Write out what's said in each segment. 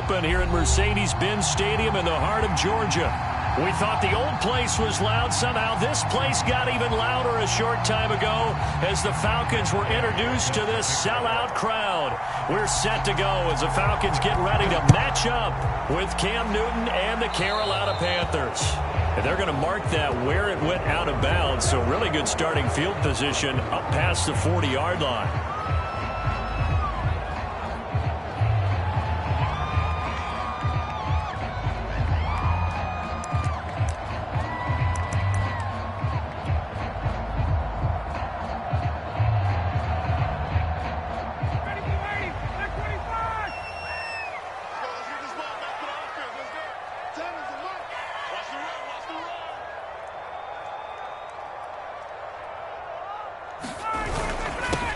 open here at Mercedes-Benz Stadium in the heart of Georgia. We thought the old place was loud. Somehow this place got even louder a short time ago as the Falcons were introduced to this sellout crowd. We're set to go as the Falcons get ready to match up with Cam Newton and the Carolina Panthers. And they're going to mark that where it went out of bounds, so really good starting field position up past the 40-yard line.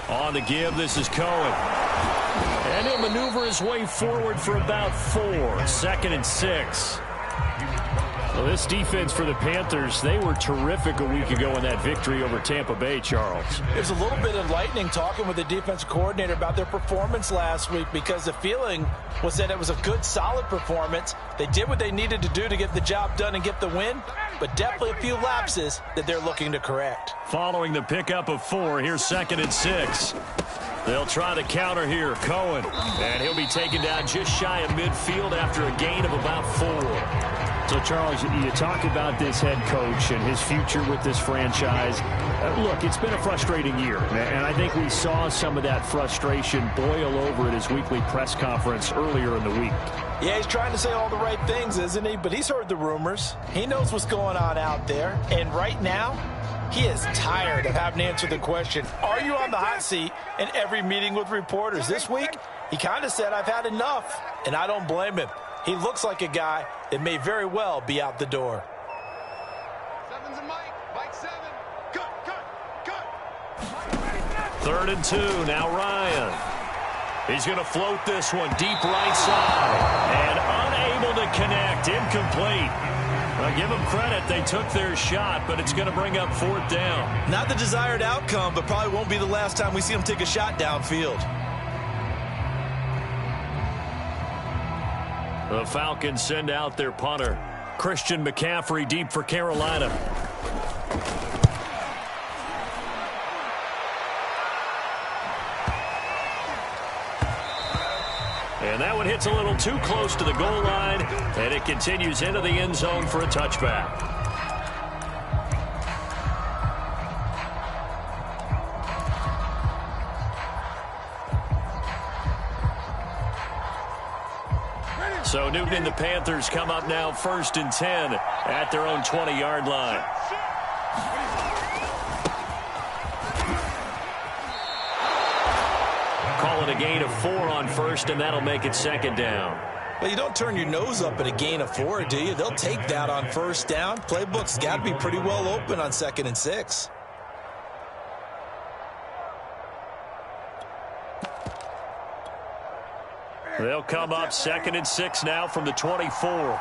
On the give, this is Cohen. And he'll maneuver his way forward for about 4. 2nd and 6. Well, this defense for the Panthers, they were terrific a week ago in that victory over Tampa Bay, Charles. There's a little bit enlightening talking with the defensive coordinator about their performance last week because the feeling was that it was a good, solid performance. They did what they needed to do to get the job done and get the win, but definitely a few lapses that they're looking to correct. Following the pickup of 4, here's 2nd and 6. They'll try the counter here, Cohen. And he'll be taken down just shy of midfield after a gain of about 4. So, Charles, you talk about this head coach and his future with this franchise. Look, it's been a frustrating year, and I think we saw some of that frustration boil over at his weekly press conference earlier in the week. Yeah, he's trying to say all the right things, isn't he? But he's heard the rumors. He knows what's going on out there. And right now, he is tired of having to answer the question, are you on the hot seat in every meeting with reporters? This week, he kind of said, I've had enough, and I don't blame him. He looks like a guy that may very well be out the door. 7's a Mike. Mike 7. Cut. 3rd and 2. Now Ryan. He's going to float this one deep right side. And unable to connect. Incomplete. Well, give them credit. They took their shot, but it's going to bring up 4th down. Not the desired outcome, but probably won't be the last time we see him take a shot downfield. The Falcons send out their punter. Christian McCaffrey deep for Carolina. And that one hits a little too close to the goal line, and it continues into the end zone for a touchback. So Newton and the Panthers come up now 1st and 10 at their own 20-yard line. Call it a gain of 4 on 1st, and that'll make it 2nd down. Well, you don't turn your nose up at a gain of 4, do you? They'll take that on 1st down. Playbook's got to be pretty well open on 2nd and 6. They'll come up 2nd and 6 now from the 24.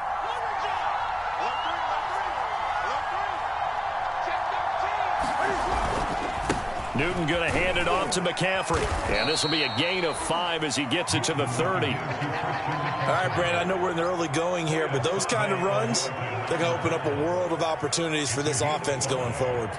Newton going to hand it off to McCaffrey. And this will be a gain of 5 as he gets it to the 30. All right, Brand, I know we're in the early going here, but those kind of runs, they're going to open up a world of opportunities for this offense going forward.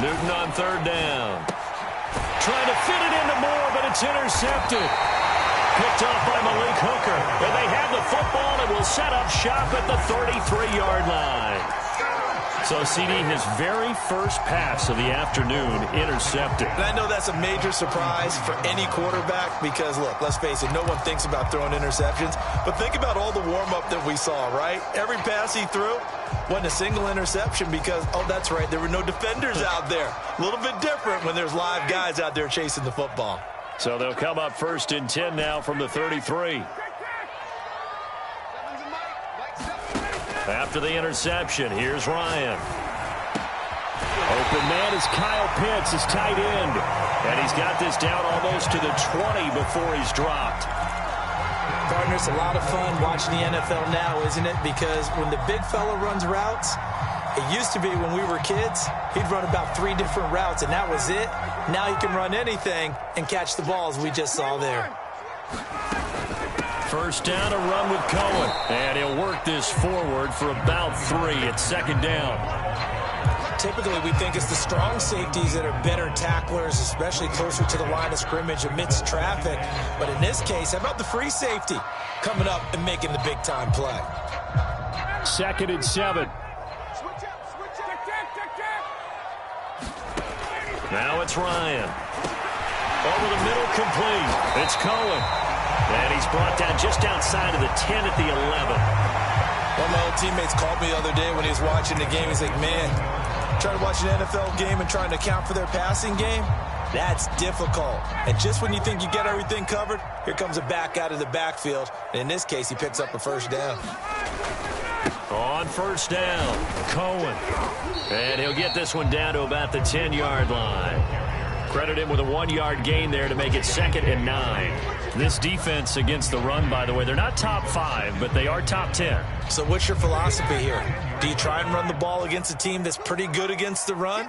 Newton on 3rd down. Trying to fit it into Moore, but it's intercepted. Picked off by Malik Hooker. And they have the football and will set up shop at the 33-yard line. So, CD, his very first pass of the afternoon intercepted. And I know that's a major surprise for any quarterback because, look, let's face it, no one thinks about throwing interceptions. But think about all the warm-up that we saw, right? Every pass he threw wasn't a single interception because, oh, that's right, there were no defenders out there. A little bit different when there's live guys out there chasing the football. So they'll come up 1st and 10 now from the 33. After the interception, here's Ryan. Open man is Kyle Pitts, his tight end. And he's got this down almost to the 20 before he's dropped. Partner, it's a lot of fun watching the NFL now, isn't it? Because when the big fella runs routes, it used to be when we were kids, he'd run about 3 different routes, and that was it. Now he can run anything and catch the balls we just saw there. First down, a run with Cohen. And he'll work this forward for about 3 at second down. Typically, we think it's the strong safeties that are better tacklers, especially closer to the line of scrimmage amidst traffic. But in this case, how about the free safety coming up and making the big-time play? 2nd and 7. Now it's Ryan. Over the middle, complete. It's Cohen. And he's brought down just outside of the 10 at the 11. One of my old teammates called me the other day when he was watching the game. He's like, man, trying to watch an NFL game and trying to account for their passing game, that's difficult. And just when you think you get everything covered, here comes a back out of the backfield. And in this case, he picks up a first down. On first down, Cohen. And he'll get this one down to about the 10-yard line. Credit him with a 1-yard gain there to make it 2nd and 9. This defense against the run, by the way, they're not top 5, but they are top 10. So what's your philosophy here? Do you try and run the ball against a team that's pretty good against the run?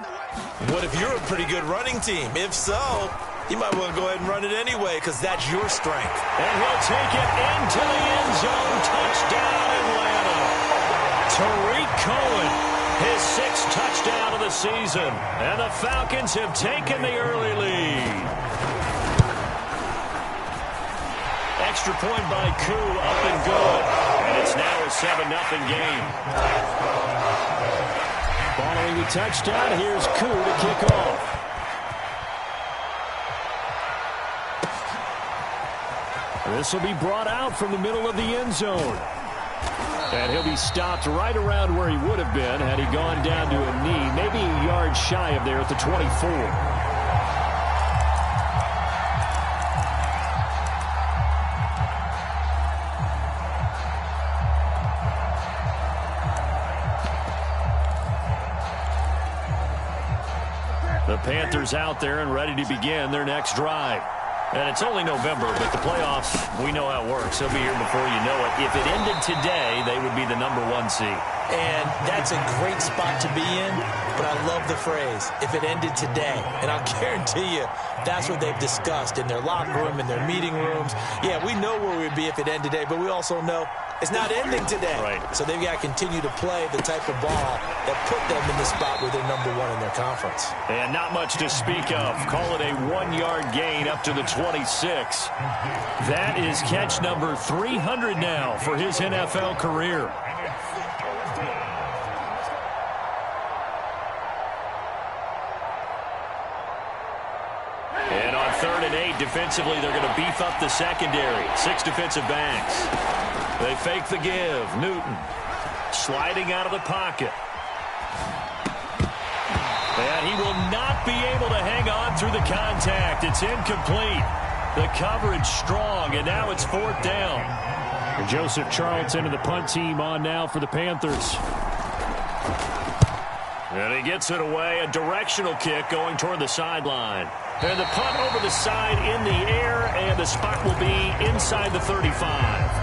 What if you're a pretty good running team? If so, you might want to go ahead and run it anyway because that's your strength. And he'll take it into the end zone. Touchdown, Atlanta. Tariq Cohen, his 6th touchdown of the season. And the Falcons have taken the early lead. Extra point by Koo, up and good. And it's now a 7-0 game. Following the touchdown, here's Koo to kick off. This will be brought out from the middle of the end zone. And he'll be stopped right around where he would have been had he gone down to a knee, maybe a yard shy of there at the 24. The Panthers out there and ready to begin their next drive. And it's only November, but the playoffs, we know how it works. They'll be here before you know it. If it ended today, they would be the #1 seed. And that's a great spot to be in, but I love the phrase, if it ended today. And I'll guarantee you, that's what they've discussed in their locker room, in their meeting rooms. Yeah, we know where we'd be if it ended today, but we also know it's not ending today. Right. So they've got to continue to play the type of ball that put them in the spot where they're #1 in their conference. And not much to speak of. Call it a 1-yard gain up to the 26. That is catch number 300 now for his NFL career. And on 3rd and 8, defensively, they're going to beef up the secondary. 6 defensive backs. They fake the give. Newton sliding out of the pocket. And he will not be able to hang on through the contact. It's incomplete. The coverage strong, and now it's 4th down. And Joseph Charlton and the punt team on now for the Panthers. And he gets it away. A directional kick going toward the sideline. And the punt over the side in the air, and the spot will be inside the 35.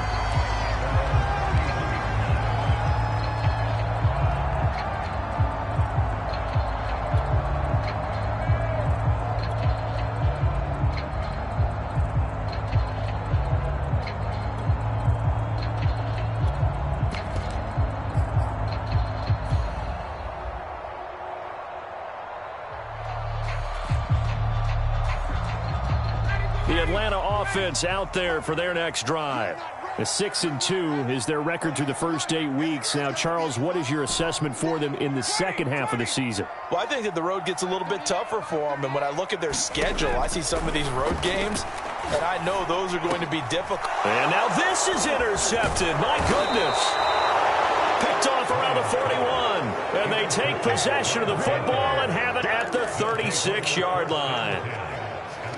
The Atlanta offense out there for their next drive. A 6-2 is their record through the first 8 weeks. Now, Charles, what is your assessment for them in the second half of the season? Well, I think that the road gets a little bit tougher for them. And when I look at their schedule, I see some of these road games, and I know those are going to be difficult. And now this is intercepted. My goodness. Picked off around the 41. And they take possession of the football and have it at the 36-yard line.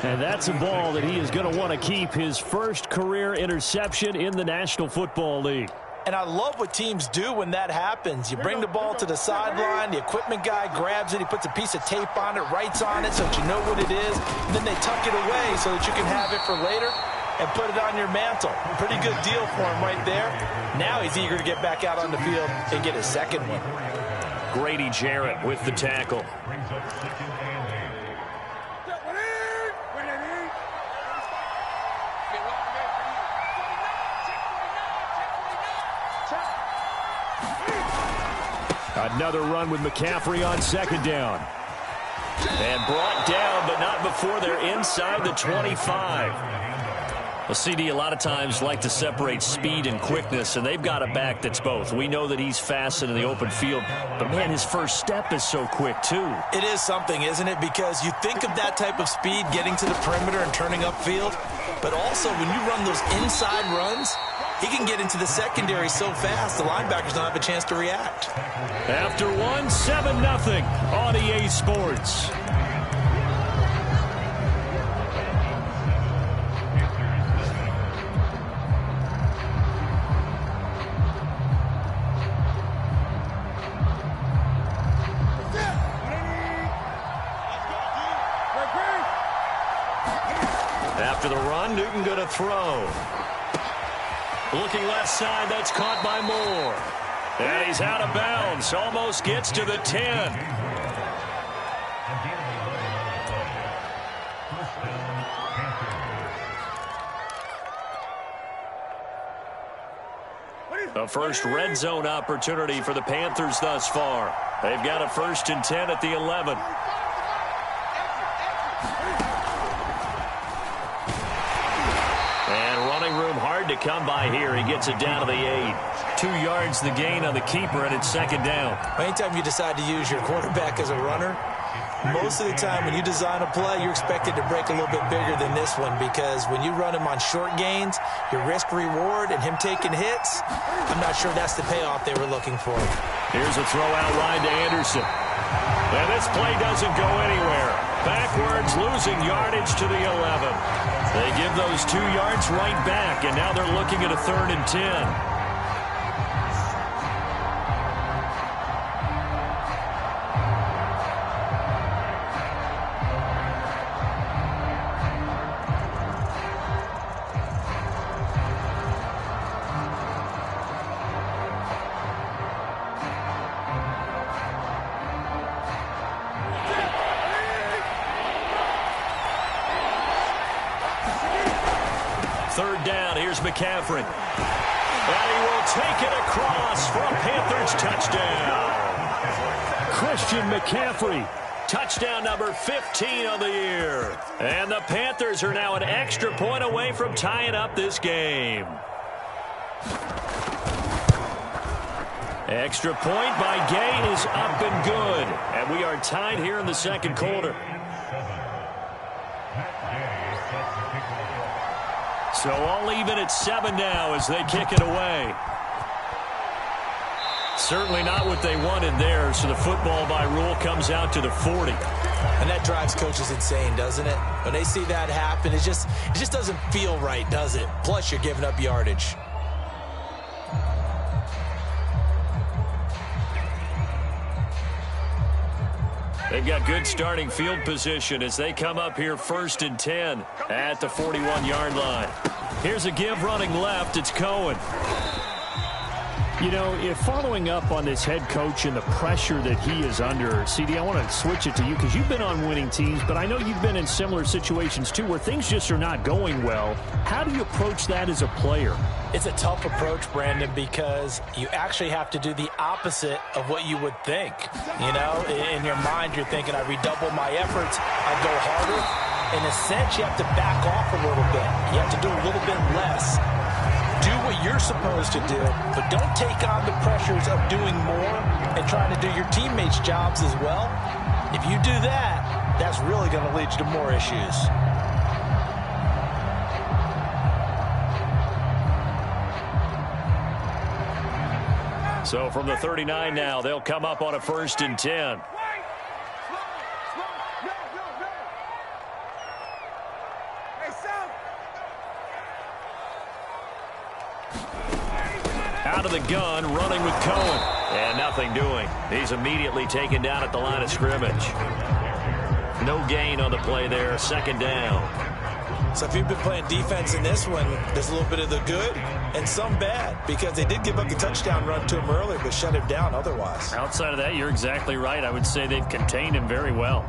And that's a ball that he is going to want to keep, his first career interception in the National Football League. And I love what teams do when that happens. You bring the ball to the sideline, the equipment guy grabs it, he puts a piece of tape on it, writes on it so that you know what it is, and then they tuck it away so that you can have it for later and put it on your mantle. Pretty good deal for him right there. Now he's eager to get back out on the field and get his second one. Grady Jarrett with the tackle. Another run with McCaffrey on second down. And brought down, but not before they're inside the 25. Well, CD a lot of times like to separate speed and quickness, and they've got a back that's both. We know that he's fast in the open field, but, man, his first step is so quick, too. It is something, isn't it? Because you think of that type of speed getting to the perimeter and turning upfield, but also when you run those inside runs, he can get into the secondary so fast the linebackers don't have a chance to react. After one, 7-0 on EA Sports. After the run, Newton going to throw. Looking left side, that's caught by Moore. And he's out of bounds, almost gets to the 10. A first red zone opportunity for the Panthers thus far. They've got a 1st and 10 at the 11. To come by here. He gets it down to the 8. 2 yards the gain on the keeper, and it's second down. Anytime you decide to use your quarterback as a runner, most of the time when you design a play, you're expected to break a little bit bigger than this one, because when you run him on short gains, your risk reward and him taking hits, I'm not sure that's the payoff they were looking for. Here's a throw out line to Anderson. And this play doesn't go anywhere. Backwards, losing yardage to the 11. They give those 2 yards right back, and now they're looking at a 3rd and 10. Third down, here's McCaffrey. And he will take it across for a Panthers touchdown. Christian McCaffrey, touchdown number 15 on the year. And the Panthers are now an extra point away from tying up this game. Extra point by Gay is up and good. And we are tied here in the second quarter. So all even at 7 now as they kick it away. Certainly not what they wanted there, so the football by rule comes out to the 40. And that drives coaches insane, doesn't it? When they see that happen, it just doesn't feel right, does it? Plus, you're giving up yardage. They've got good starting field position as they come up here 1st and 10 at the 41-yard line. Here's a give running left. It's Cohen. You know, if following up on this head coach and the pressure that he is under, CD, I want to switch it to you because you've been on winning teams, but I know you've been in similar situations too where things just are not going well. How do you approach that as a player? It's a tough approach, Brandon, because you actually have to do the opposite of what you would think. You know, in your mind, you're thinking, I redouble my efforts, I go harder. In a sense, you have to back off a little bit. You have to do a little bit less. Do what you're supposed to do, but don't take on the pressures of doing more and trying to do your teammates' jobs as well. If you do that, that's really going to lead you to more issues. So from the 39 now, they'll come up on a 1st and 10. Out of the gun, running with Cohen. And nothing doing. He's immediately taken down at the line of scrimmage. No gain on the play there, second down. So if you've been playing defense in this one, there's a little bit of the good and some bad, because they did give up the touchdown run to him earlier, but shut him down otherwise. Outside of that, you're exactly right. I would say they've contained him very well.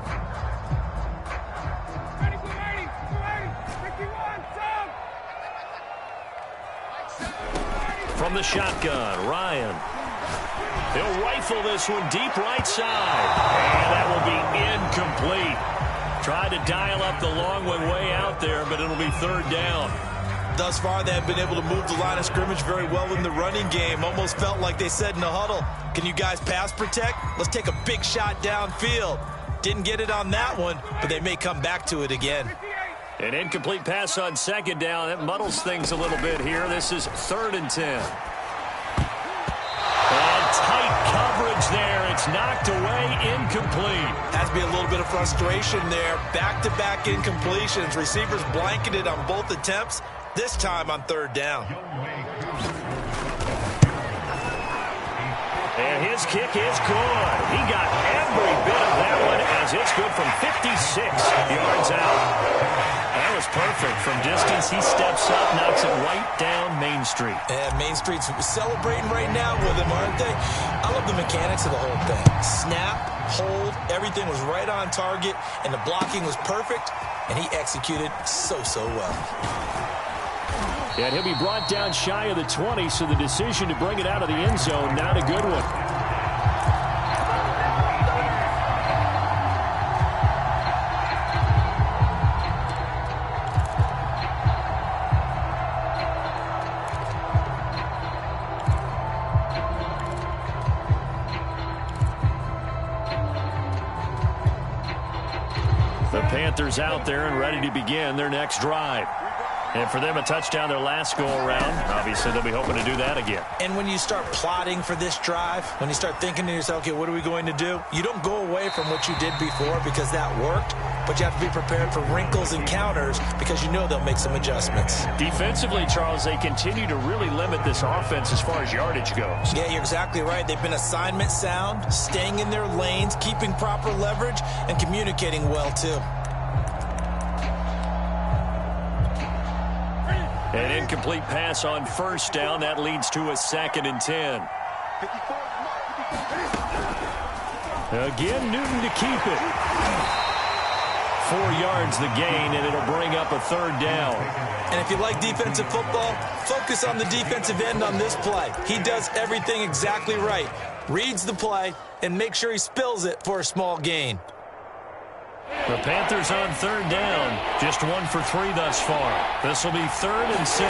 From the shotgun, Ryan. He'll rifle this one deep right side. And that will be incomplete. Tried to dial up the long one way out there, but it'll be third down. Thus far, they have been able to move the line of scrimmage very well in the running game. Almost felt like they said in the huddle, can you guys pass protect? Let's take a big shot downfield. Didn't get it on that one, but they may come back to it again. An incomplete pass on second down. That muddles things a little bit here. This is 3rd and 10. And tight coverage there. It's knocked away, incomplete. Has to be a little bit of frustration there. Back-to-back incompletions. Receivers blanketed on both attempts, this time on 3rd down. And his kick is good. He got every bit of that one as it's good from 56 yards out. That was perfect. From distance, he steps up, knocks it right down Main Street. And Main Street's celebrating right now with him, aren't they? I love the mechanics of the whole thing. Snap, hold, everything was right on target, and the blocking was perfect, and he executed so well. And he'll be brought down shy of the 20, so the decision to bring it out of the end zone, not a good one. The Panthers out there and ready to begin their next drive. And for them, a touchdown their last go-around. Obviously, they'll be hoping to do that again. And when you start plotting for this drive, when you start thinking to yourself, okay, what are we going to do? You don't go away from what you did before because that worked, but you have to be prepared for wrinkles and counters because you know they'll make some adjustments. Defensively, Charles, they continue to really limit this offense as far as yardage goes. Yeah, you're exactly right. They've been assignment sound, staying in their lanes, keeping proper leverage, and communicating well, too. An incomplete pass on first down. That leads to a 2nd and 10. Again, Newton to keep it. 4 yards the gain, and it'll bring up a 3rd down. And if you like defensive football, focus on the defensive end on this play. He does everything exactly right. Reads the play and makes sure he spills it for a small gain. The Panthers on 3rd down. Just 1 for 3 thus far. This will be 3rd and 6.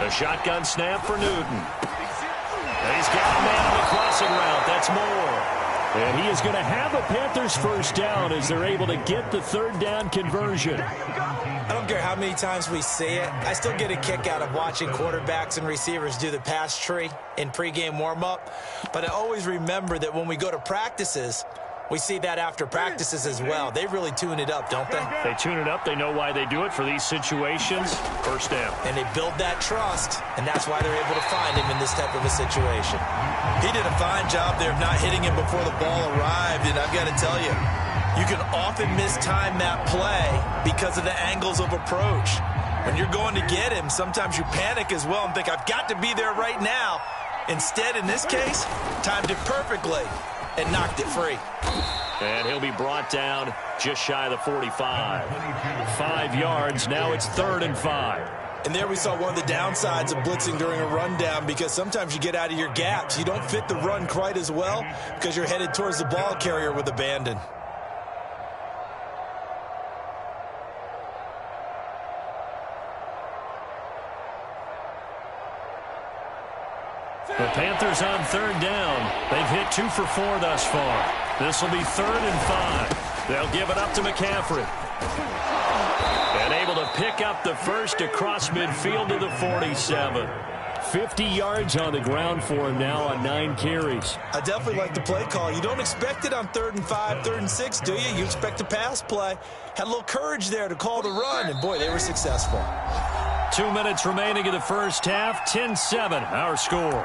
A shotgun snap for Newton. And he's got a man on the crossing route. That's Moore. And he is going to have a Panthers first down as they're able to get the 3rd down conversion. I don't care how many times we see it. I still get a kick out of watching quarterbacks and receivers do the pass tree in pregame warm-up. But I always remember that when we go to practices, we see that after practices as well. They really tune it up, don't they? They tune it up. They know why they do it for these situations. First down. And they build that trust, and that's why they're able to find him in this type of a situation. He did a fine job there of not hitting him before the ball arrived, and I've got to tell you, you can often mistime that play because of the angles of approach. When you're going to get him, sometimes you panic as well and think, I've got to be there right now. Instead, in this case, timed it perfectly and knocked it free. And he'll be brought down just shy of the 45. 5 yards. Now it's 3rd and 5. And there we saw one of the downsides of blitzing during a rundown, because sometimes you get out of your gaps. You don't fit the run quite as well because you're headed towards the ball carrier with abandon. The Panthers on 3rd down. They've hit 2 for 4 thus far. This will be 3rd and 5. They'll give it up to McCaffrey. And able to pick up the first across midfield to the 47. 50 yards on the ground for him now on 9 carries. I definitely like the play call. You don't expect it on 3rd and 5, 3rd and 6, do you? You expect a pass play. Had a little courage there to call the run, and boy, they were successful. 2 minutes remaining in the first half. 10-7, our score.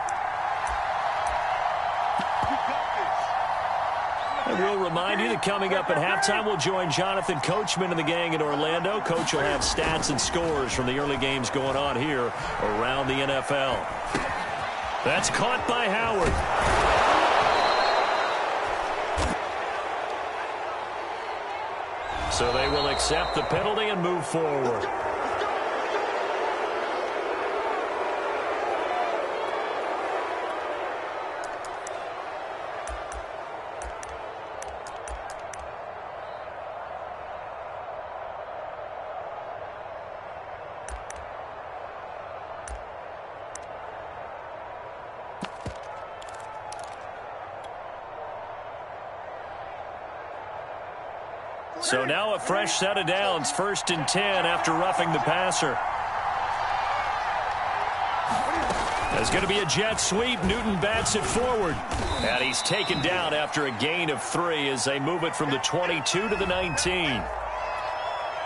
And we'll remind you that coming up at halftime, we'll join Jonathan Coachman and the gang in Orlando. Coach will have stats and scores from the early games going on here around the NFL. That's caught by Howard. So they will accept the penalty and move forward. So now a fresh set of downs, 1st and 10 after roughing the passer. There's going to be a jet sweep. Newton bats it forward. And he's taken down after a gain of 3 as they move it from the 22 to the 19.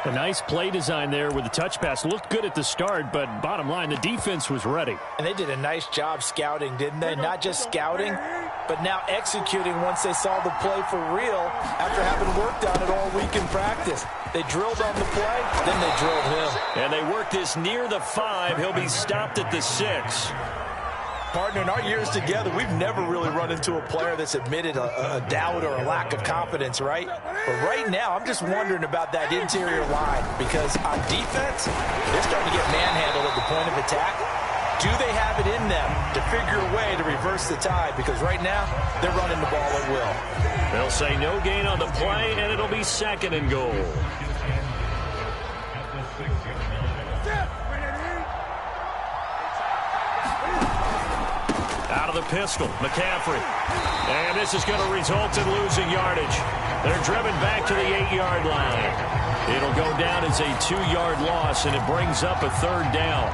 A nice play design there with the touch pass. Looked good at the start, but bottom line, the defense was ready. And they did a nice job scouting, didn't they? Not just scouting, but now executing once they saw the play for real after having worked on it all week in practice. They drilled on the play, then they drilled him. And they worked this near the 5. He'll be stopped at the 6. Partner, in our years together, we've never really run into a player that's admitted a doubt or a lack of confidence, right? But right now, I'm just wondering about that interior line because on defense, they're starting to get manhandled at the point of attack. Do they have it in them to figure a way to reverse the tide? Because right now, they're running the ball at will. They'll say no gain on the play, and it'll be 2nd and goal. Out of the pistol, McCaffrey. And this is going to result in losing yardage. They're driven back to the 8-yard line. It'll go down as a 2-yard loss, and it brings up a 3rd down.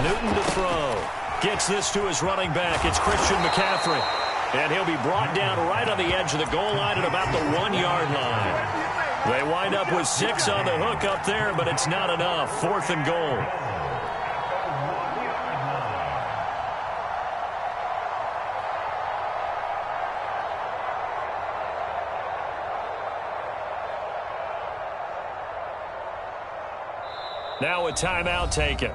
Newton to throw. Gets this to his running back. It's Christian McCaffrey. And he'll be brought down right on the edge of the goal line at about the 1-yard line. They wind up with 6 on the hook up there, but it's not enough. 4th and goal. Now a timeout taken.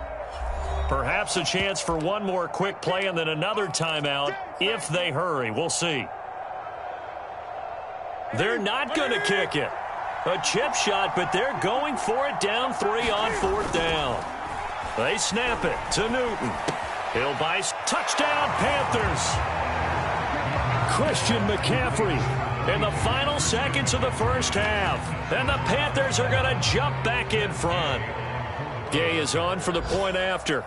Perhaps a chance for one more quick play and then another timeout if they hurry. We'll see. They're not going to kick it. A chip shot, but they're going for it down 3 on 4th down. They snap it to Newton. He'll buy touchdown Panthers. Christian McCaffrey in the final seconds of the first half. And the Panthers are going to jump back in front. Gay is on for the point after.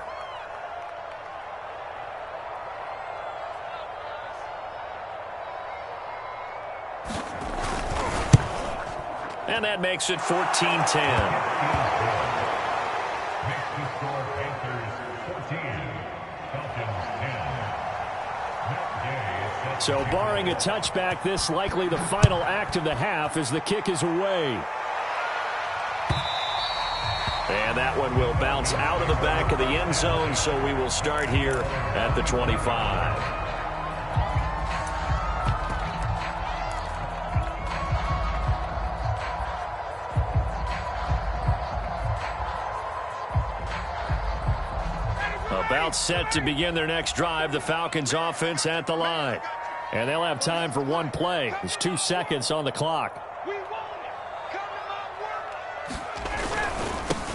And that makes it 14-10. So barring a touchback, this likely the final act of the half as the kick is away. And that one will bounce out of the back of the end zone, so we will start here at the 25. About set to begin their next drive, the Falcons offense at the line. And they'll have time for one play. There's 2 seconds on the clock.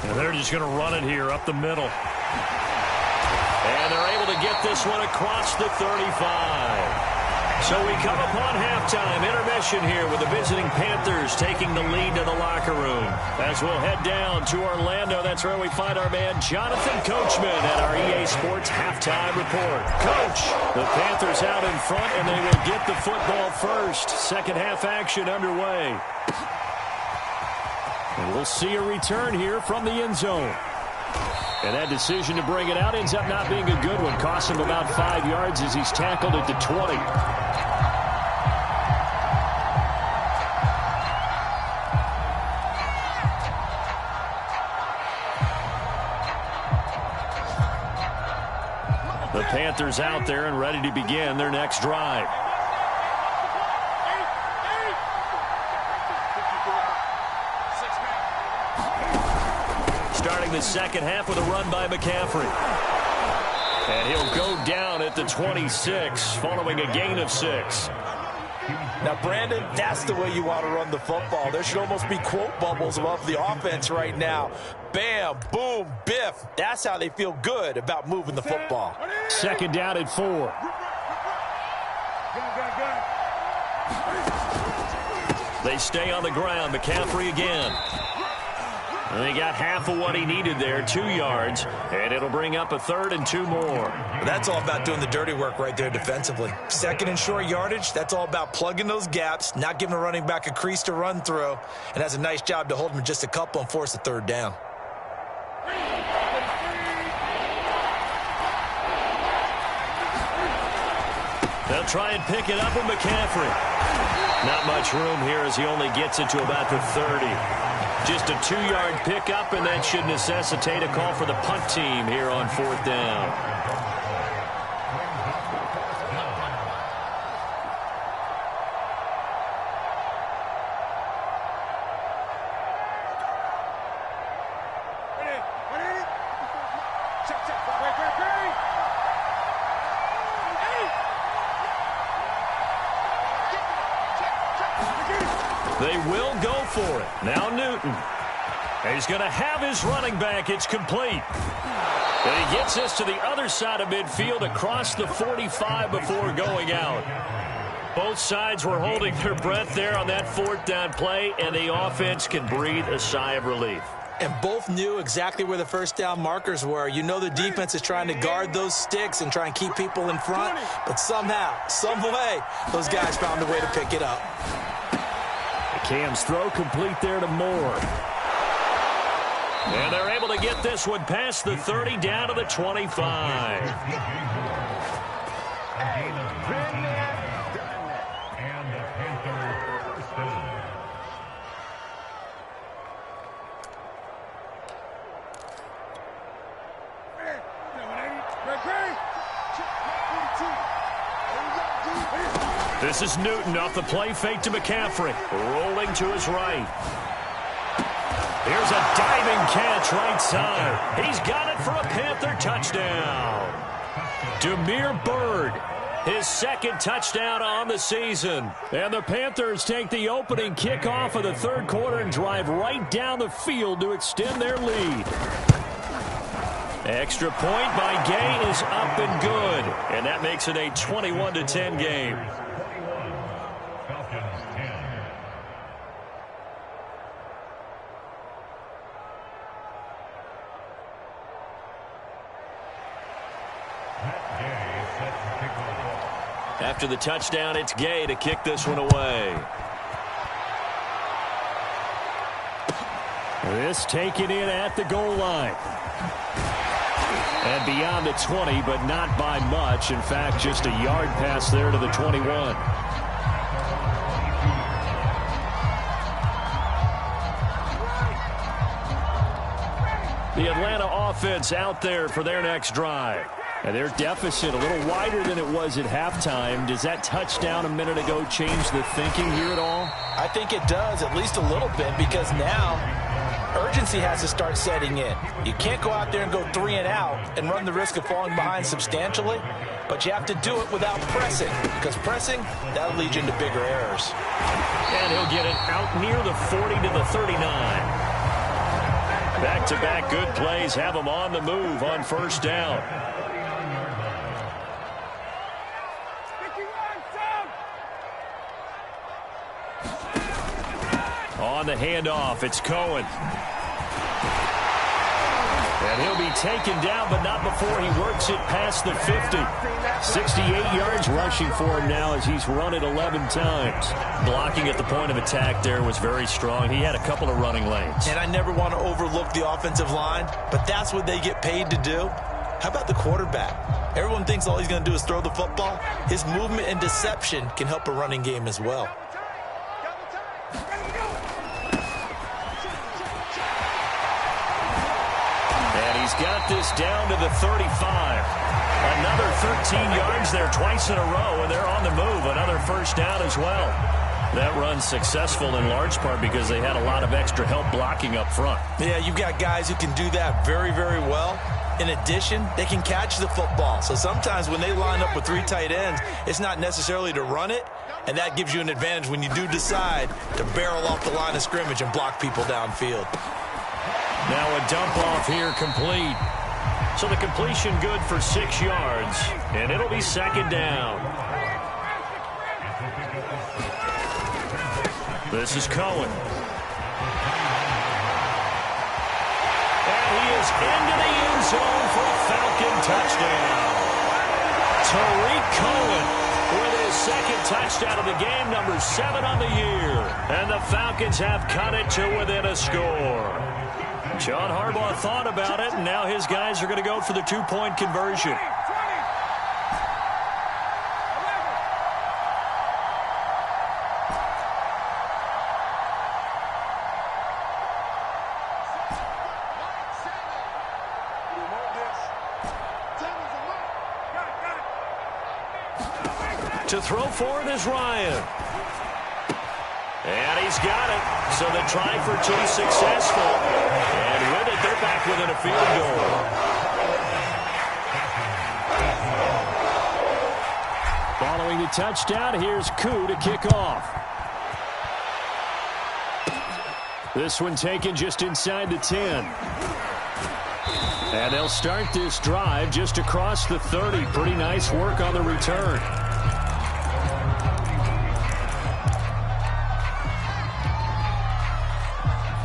And they're just going to run it here up the middle. And they're able to get this one across the 35. So we come upon halftime intermission here with the visiting Panthers taking the lead to the locker room. As we'll head down to Orlando, that's where we find our man Jonathan Coachman at our EA Sports halftime report. Coach, the Panthers out in front, and they will get the football first. Second half action underway. And we'll see a return here from the end zone. And that decision to bring it out ends up not being a good one. Costs him about 5 yards as he's tackled at the 20. The Panthers out there and ready to begin their next drive. Starting the second half with a run by McCaffrey. And he'll go down at the 26 following a gain of 6. Now, Brandon, that's the way you want to run the football. There should almost be quote bubbles above the offense right now. Bam, boom, biff. That's how they feel good about moving the football. Second down at 4. They stay on the ground. McCaffrey again. And they got half of what he needed there, 2 yards, and it'll bring up a 3rd and 2 more. That's all about doing the dirty work right there defensively. Second and short yardage, that's all about plugging those gaps, not giving a running back a crease to run through, and has a nice job to hold him just a couple and force a 3rd down. They'll try and pick it up with McCaffrey. Not much room here as he only gets it to about the 30. Just a 2-yard pickup, and that should necessitate a call for the punt team here on 4th down. They will go for it. Now Newton. He's going to have his running back. It's complete. And he gets this to the other side of midfield across the 45 before going out. Both sides were holding their breath there on that 4th down play, and the offense can breathe a sigh of relief. And both knew exactly where the first down markers were. You know the defense is trying to guard those sticks and try and keep people in front, but somehow, some way, those guys found a way to pick it up. Cam's throw complete there to Moore. And they're able to get this one past the 30 down to the 25. This is Newton off the play fake to McCaffrey. Rolling to his right. Here's a diving catch right side. He's got it for a Panther touchdown. Damiere Byrd, his 2nd touchdown on the season. And the Panthers take the opening kickoff of the 3rd quarter and drive right down the field to extend their lead. Extra point by Gay is up and good. And that makes it a 21-10 game. After the touchdown, it's Gay to kick this one away. This taken in at the goal line. And beyond the 20, but not by much. In fact, just a yard pass there to the 21. The Atlanta offense out there for their next drive. And their deficit a little wider than it was at halftime. Does that touchdown a minute ago change the thinking here at all? I think it does, at least a little bit, because now urgency has to start setting in. You can't go out there and go 3 and out and run the risk of falling behind substantially, but you have to do it without pressing, because pressing, that'll lead you into bigger errors. And he'll get it out near the 40 to the 39. Back-to-back good plays have him on the move on 1st down. On the handoff, it's Cohen. And he'll be taken down, but not before he works it past the 50. 68 yards rushing for him now as he's run it 11 times. Blocking at the point of attack there was very strong. He had a couple of running lanes. And I never want to overlook the offensive line, but that's what they get paid to do. How about the quarterback? Everyone thinks all he's going to do is throw the football. His movement and deception can help a running game as well. He's got this down to the 35. Another 13 yards there twice in a row, and they're on the move. Another first down as well. That run's successful in large part because they had a lot of extra help blocking up front. Yeah, you've got guys who can do that very, very well. In addition, they can catch the football. So sometimes when they line up with 3 tight ends, it's not necessarily to run it, and that gives you an advantage when you do decide to barrel off the line of scrimmage and block people downfield. Now a dump off here complete. So the completion good for 6 yards, and it'll be second down. This is Cohen. And he is into the end zone for a Falcon touchdown. Tariq Cohen with his second touchdown of the game, number 7 on the year. And the Falcons have cut it to within a score. John Harbaugh thought about it, and now his guys are going to go for the 2-point conversion. To throw for it is Ryan. And he's got it. So the try for 2 successful. And with it, they're back within a field goal. Following the touchdown, here's Koo to kick off. This one taken just inside the 10. And they'll start this drive just across the 30. Pretty nice work on the return.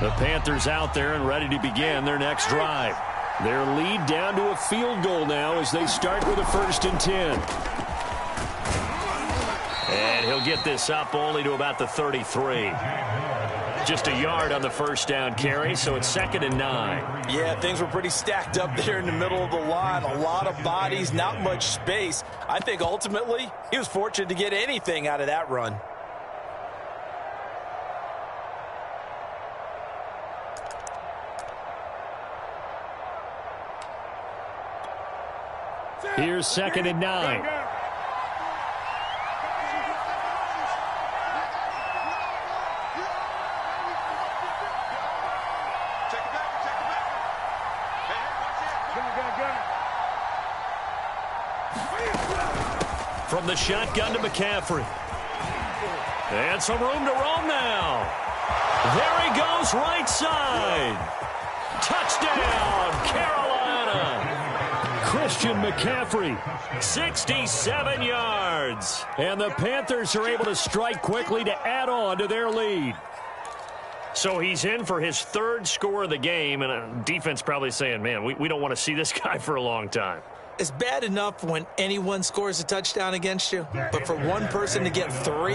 The Panthers out there and ready to begin their next drive. Their lead down to a field goal now as they start with a 1st and 10. And he'll get this up only to about the 33. Just a yard on the first down carry, so it's 2nd and 9. Yeah, things were pretty stacked up there in the middle of the line. A lot of bodies, not much space. I think ultimately he was fortunate to get anything out of that run. Here's 2nd and 9. From the shotgun to McCaffrey. And some room to roam now. There he goes, right side. Touchdown, Carolina. Christian McCaffrey. 67 yards. And the Panthers are able to strike quickly to add on to their lead. So he's in for his 3rd score of the game, and defense probably saying, man, we don't want to see this guy for a long time. It's bad enough when anyone scores a touchdown against you, but for one person to get 3,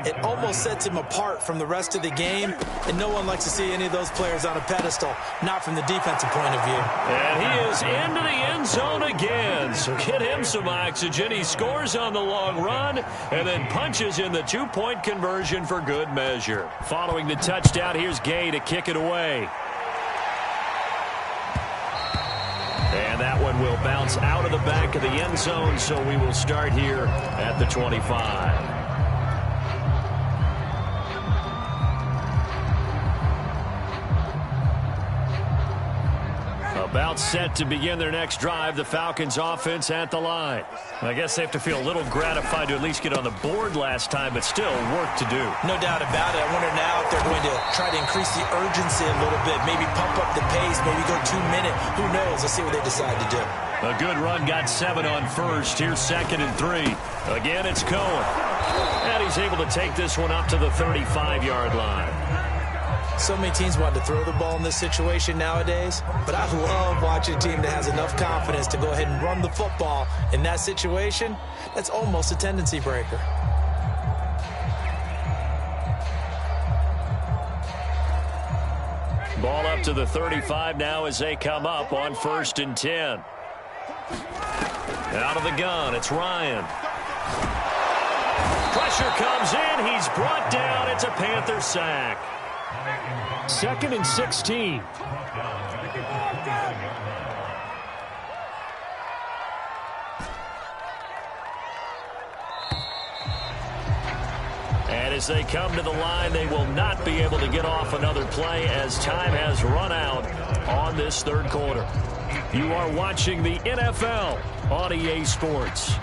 it almost sets him apart from the rest of the game, and no one likes to see any of those players on a pedestal, not from the defensive point of view. And he is into the end zone again, so get him some oxygen. He scores on the long run and then punches in the 2-point conversion for good measure. Following the touchdown, here's Gay to kick it away. And that one will bounce out of the back of the end zone, so we will start here at the 25. About set to begin their next drive, the Falcons offense at the line. I guess they have to feel a little gratified to at least get on the board last time, but still work to do. No doubt about it. I wonder now if they're going to try to increase the urgency a little bit, maybe pump up the pace, maybe go 2-minute. Who knows? Let's see what they decide to do. A good run, got 7 on first. Here's 2nd and 3. Again, it's Cohen. And he's able to take this one up to the 35-yard line. So many teams want to throw the ball in this situation nowadays, but I love watching a team that has enough confidence to go ahead and run the football in that situation. That's almost a tendency breaker. Ball up to the 35 now as they come up on 1st and 10. Out of the gun, it's Ryan. Pressure comes in. He's brought down. It's a Panther sack. 2nd and 16. And as they come to the line, they will not be able to get off another play as time has run out on this 3rd quarter. You are watching the NFL on EA Sports.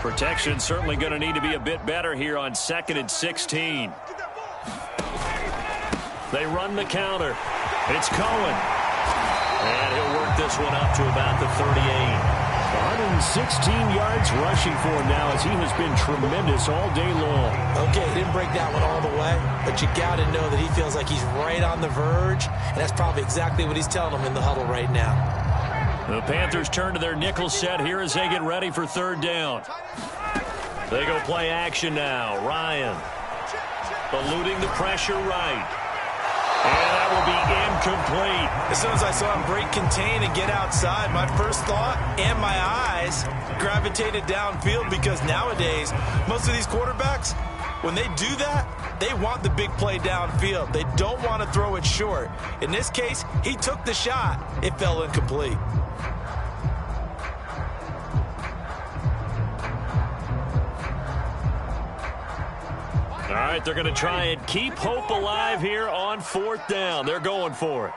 Protection certainly going to need to be a bit better here on 2nd and 16. They run the counter. It's Cohen. And he'll work this one up to about the 38. 116 yards rushing for him now as he has been tremendous all day long. Okay, he didn't break that one all the way, but you got to know that he feels like he's right on the verge, and that's probably exactly what he's telling them in the huddle right now. The Panthers turn to their nickel set here as they get ready for 3rd down. They go play action now. Ryan eluding the pressure right. And that will be incomplete. As soon as I saw him break contain and get outside, my first thought and my eyes gravitated downfield, because nowadays, most of these quarterbacks, when they do that, they want the big play downfield. They don't want to throw it short. In this case, he took the shot. It fell incomplete. All right, they're going to try and keep hope alive here on 4th down. They're going for it.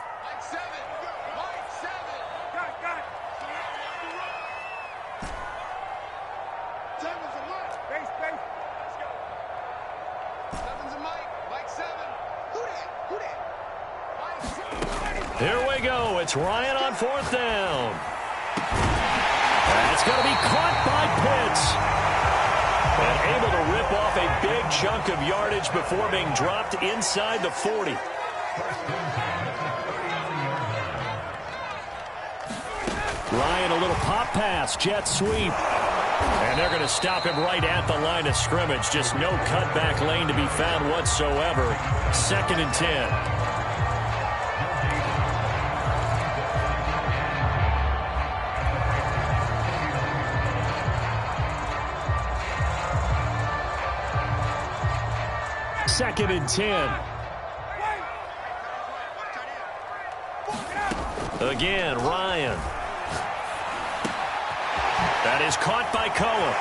Here we go. It's Ryan on 4th down. That's going to be caught by Pitts. And able to rip off a big chunk of yardage before being dropped inside the 40. Ryan, a little pop pass, jet sweep. And they're going to stop him right at the line of scrimmage. Just no cutback lane to be found whatsoever. 2nd and 10. Second and 10. Again, Ryan. That is caught by Cohen.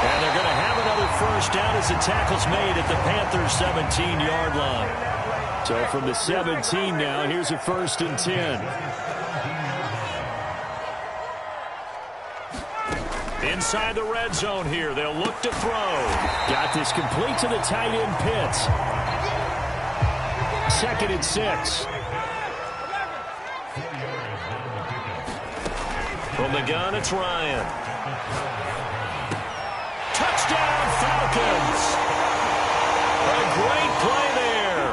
And they're going to have another 1st down as the tackle's made at the Panthers' 17-yard line. So from the 17 now, here's a 1st and 10. Inside the red zone here. They'll look to throw. Got this complete to the tight end, Pitts. 2nd and 6. From the gun, it's Ryan. Touchdown, Falcons. A great play there.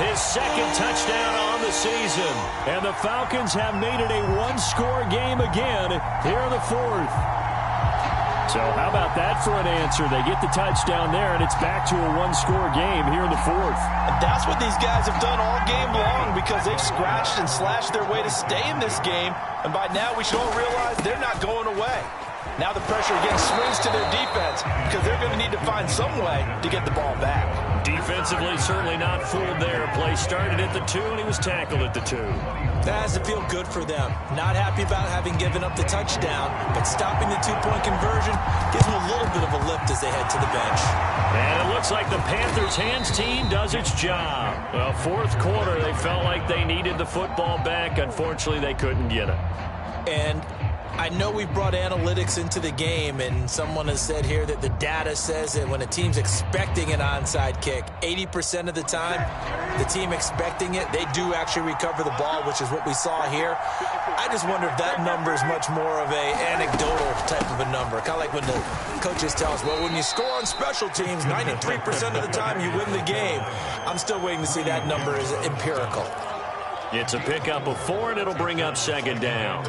His 2nd touchdown on the season. And the Falcons have made it a one-score game again here in the 4th. So how about that for an answer? They get the touchdown there, and it's back to a one-score game here in the 4th. That's what these guys have done all game long, because they've scratched and slashed their way to stay in this game. And by now, we should all realize they're not going away. Now the pressure again swings to their defense, because they're going to need to find some way to get the ball back. Defensively, certainly not fooled there. Play started at the 2, and he was tackled at the 2. That has to feel good for them. Not happy about having given up the touchdown, but stopping the 2-point conversion gives them a little bit of a lift as they head to the bench. And it looks like the Panthers' hands team does its job. Well, 4th quarter, they felt like they needed the football back. Unfortunately, they couldn't get it. And I know we've brought analytics into the game, and someone has said here that the data says that when a team's expecting an onside kick, 80% of the time, the team expecting it, they do actually recover the ball, which is what we saw here. I just wonder if that number is much more of a anecdotal type of a number. Kind of like when the coaches tell us, well, when you score on special teams, 93% of the time you win the game. I'm still waiting to see that number is empirical. It's a pickup of 4, and it'll bring up second down.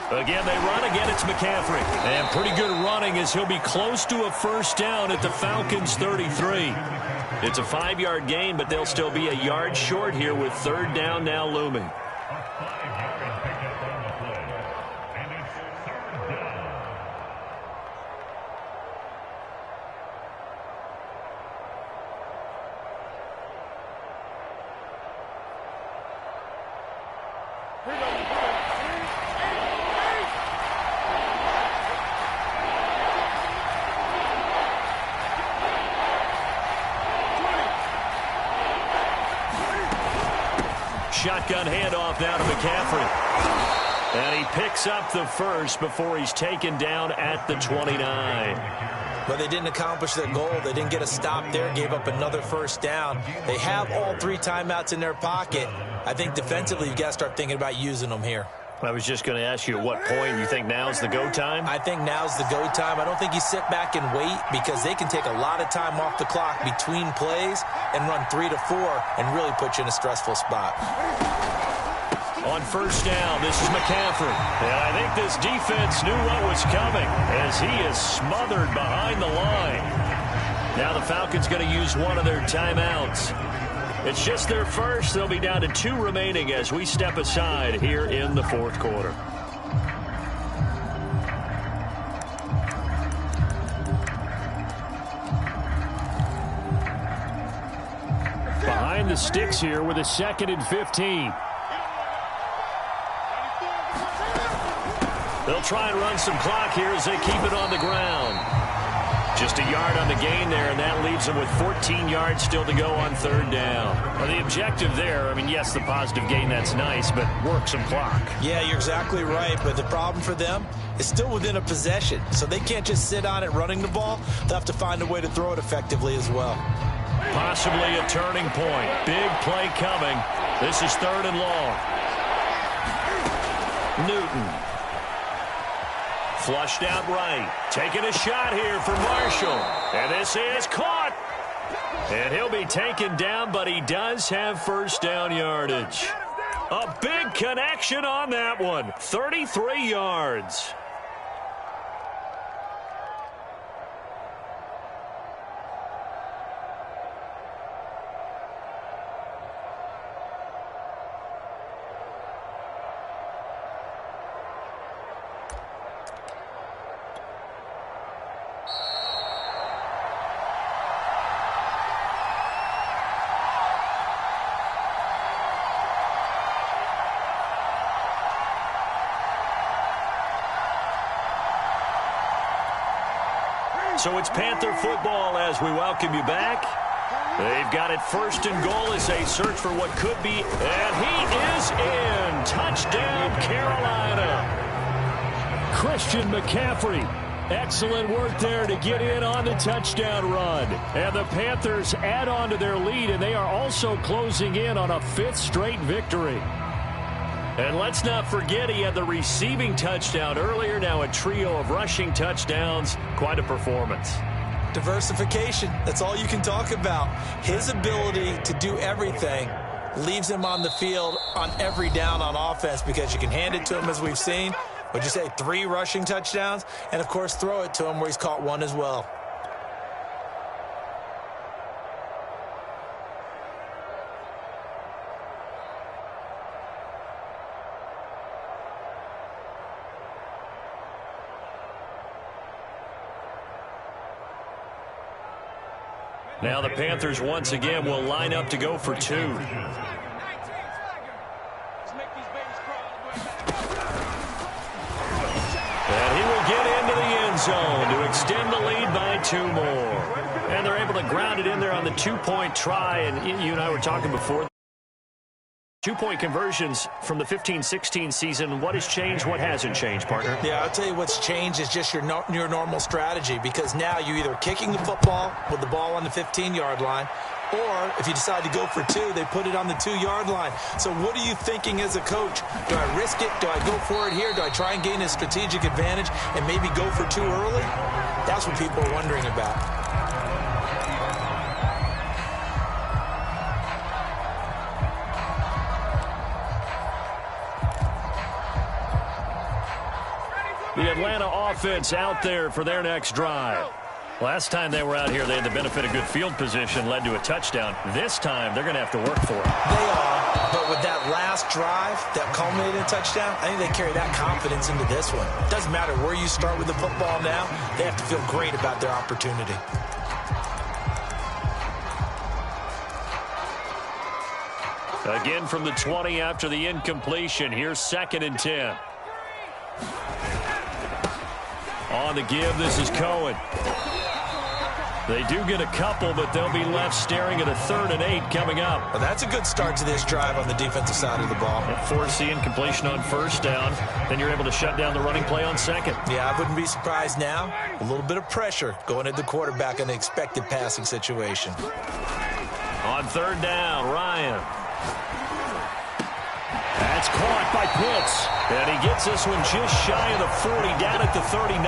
Again, they run. Again, it's McCaffrey. And pretty good running as he'll be close to a first down at the Falcons' 33. It's a 5-yard gain, but they'll still be a yard short here with third down now looming. Shotgun handoff now to McCaffrey. And he picks up the first before he's taken down at the 29. But they didn't accomplish their goal. They didn't get a stop there, gave up another first down. They have all 3 timeouts in their pocket. I think defensively you've got to start thinking about using them here. I was just going to ask you at what point you think now's the go time? I think now's the go time. I don't think you sit back and wait because they can take a lot of time off the clock between plays and run 3 to 4 and really put you in a stressful spot. On first down, this is McCaffrey. And I think this defense knew what was coming as he is smothered behind the line. Now the Falcons going to use one of their timeouts. It's just their first. They'll be down to 2 remaining as we step aside here in the fourth quarter. Behind the sticks here with a 2nd and 15. They'll try and run some clock here as they keep it on the ground. Just a yard on the gain there, and that leaves them with 14 yards still to go on third down. Well, the objective there, I mean, yes, the positive gain, that's nice, but work some clock. Yeah, you're exactly right, but the problem for them is still within a possession, so they can't just sit on it running the ball. They'll have to find a way to throw it effectively as well. Possibly a turning point. Big play coming. This is 3rd and long. Newton. Flushed out right. Taking a shot here for Marshall. And this is caught. And he'll be taken down, but he does have first down yardage. A big connection on that one. 33 yards. So it's Panther football as we welcome you back. They've got it 1st and goal as they search for what could be. And he is in. Touchdown, Carolina. Christian McCaffrey. Excellent work there to get in on the touchdown run. And the Panthers add on to their lead, and they are also closing in on a 5th straight victory. And let's not forget he had the receiving touchdown earlier. Now a trio of rushing touchdowns. Quite a performance. Diversification. That's all you can talk about. His ability to do everything leaves him on the field on every down on offense because you can hand it to him as we've seen. Would you say 3 rushing touchdowns? And, of course, throw it to him where he's caught 1 as well. Now the Panthers once again will line up to go for 2. And he will get into the end zone to extend the lead by 2 more. And they're able to ground it in there on the 2-point try. And you and I were talking before. 2-point conversions from the 15-16 season. What has changed? What hasn't changed, partner? Yeah, I'll tell you what's changed is just your normal strategy, because now you're either kicking the football with the ball on the 15-yard line, or if you decide to go for two, they put it on the 2-yard line. So what are you thinking as a coach? Do I risk it? Do I go for it here? Do I try and gain a strategic advantage and maybe go for two early? That's what people are wondering about. The Atlanta offense out there for their next drive. Last time they were out here, they had the benefit of good field position, led to a touchdown. This time, they're going to have to work for it. They are, but with that last drive that culminated in a touchdown, I think they carry that confidence into this one. It doesn't matter where you start with the football now. They have to feel great about their opportunity. Again from the 20 after the incompletion. Here's 2nd and 10. On the give, this is Cohen. They do get a couple, but they'll be left staring at a 3rd and 8 coming up. Well, that's a good start to this drive on the defensive side of the ball. Force the incompletion on 1st down. Then you're able to shut down the running play on 2nd. Yeah, I wouldn't be surprised now. A little bit of pressure going at the quarterback in the expected passing situation. On 3rd down, Ryan. That's caught by Pitts. And he gets this one just shy of the 40, down at the 39.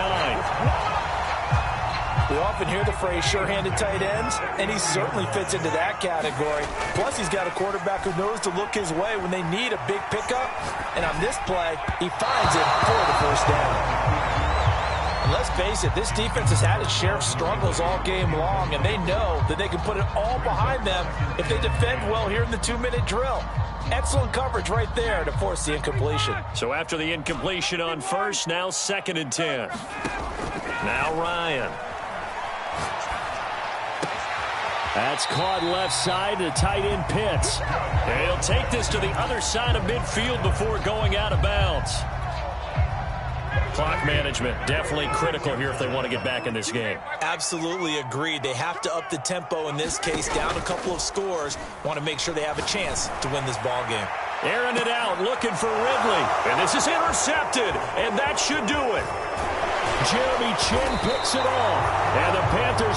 We often hear the phrase sure-handed tight ends, and he certainly fits into that category. Plus, he's got a quarterback who knows to look his way when they need a big pickup. And on this play, he finds it for the 1st down. And let's face it, this defense has had its share of struggles all game long, and they know that they can put it all behind them if they defend well here in the 2-minute drill. Excellent coverage right there to force the incompletion. So after the incompletion on 1st, now 2nd and 10. Now Ryan. That's caught left side to tight end Pitts. And he'll take this to the other side of midfield before going out of bounds. Clock management definitely critical here if they want to get back in this game. Absolutely agreed. They have to up the tempo in this case, down a couple of scores. Want to make sure they have a chance to win this ball game. Airing it out, looking for Ridley. And this is intercepted, and that should do it. Jeremy Chin picks it off. And the Panthers